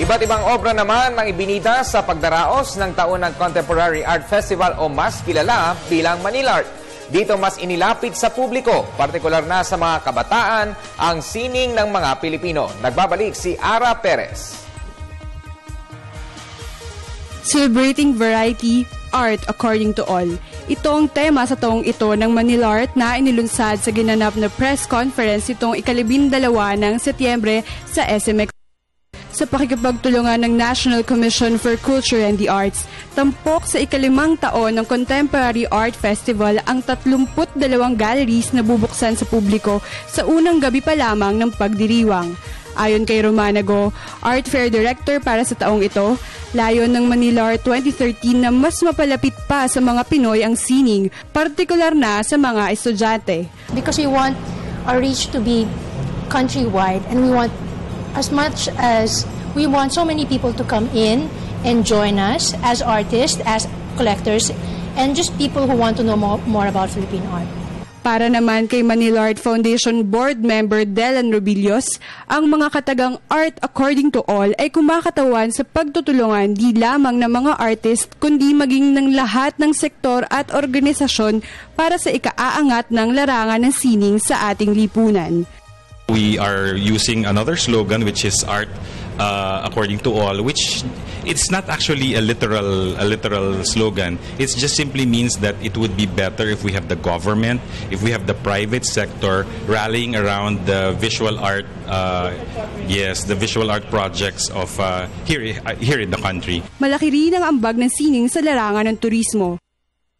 Iba't ibang obra naman ang ibinida sa pagdaraos ng taunang Contemporary Art Festival o mas kilala bilang Manilart. Dito mas inilapit sa publiko, partikular na sa mga kabataan, ang sining ng mga Pilipino. Nagbabalik si Ara Perez. Celebrating variety, art according to all. Ito ang tema sa taong ito ng Manilart na inilunsad sa ginanap na press conference itong ika-12 ng Setyembre sa SMX. Sa pakikipagtulungan ng National Commission for Culture and the Arts, tampok sa ika-5 taon ng Contemporary Art Festival ang 32 galleries na bubuksan sa publiko sa unang gabi pa lamang ng pagdiriwang. Ayon kay Romanago, Art Fair Director para sa taong ito, layon ng Manilart 2013 na mas mapalapit pa sa mga Pinoy ang sining, partikular na sa mga estudyante. Because we want our reach to be countrywide and we want as much as we want so many people to come in and join us as artists, as collectors, and just people who want to know more about Philippine art. Para naman kay Manilart Foundation Board Member Delan Robillos, ang mga katagang art according to all ay kumakatawan sa pagtutulungan di lamang ng mga artist kundi maging ng lahat ng sektor at organisasyon para sa ikaaangat ng larangan ng sining sa ating lipunan. We are using another slogan which is art according to all, which it's not actually a literal slogan. It just simply means that it would be better if we have the government, if we have the private sector rallying around the visual art, the visual art projects of here in the country. Malaki rin ang ambag ng sining sa larangan ng turismo.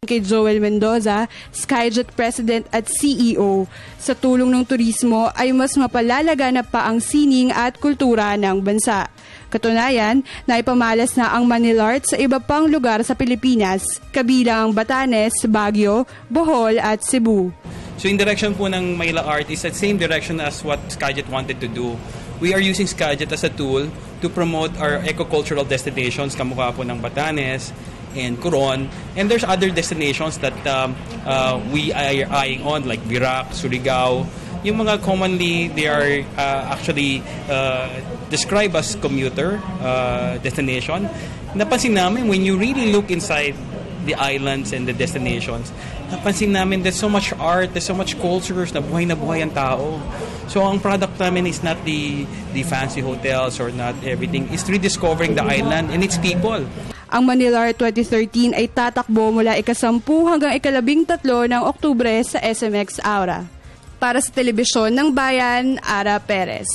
Kay Joel Mendoza, Skyjet President at CEO, sa tulong ng turismo ay mas mapalalaganap pa ang sining at kultura ng bansa. Katunayan, naipamalas na ang Manilart sa iba pang lugar sa Pilipinas, kabilang ang Batanes, Baguio, Bohol at Cebu. So in direction po ng Manila Art is the same direction as what Skyjet wanted to do. We are using Skyjet as a tool to promote our eco-cultural destinations, kamukha po ng Batanes and Coron, and there's other destinations that we are eyeing on like Virac, Surigao, yung mga commonly they are actually described as commuter destination. Napansin namin when you really look inside the islands and the destinations, napansin namin there's so much art, there's so much cultures na buhay ang tao. So ang product namin is not the fancy hotels or not everything, it's rediscovering the island and its people. Ang Manilart 2013 ay tatakbo mula ika-10 hanggang ika-13 ng Oktubre sa SMX Aura. Para sa Telebisyon ng Bayan, Ara Perez.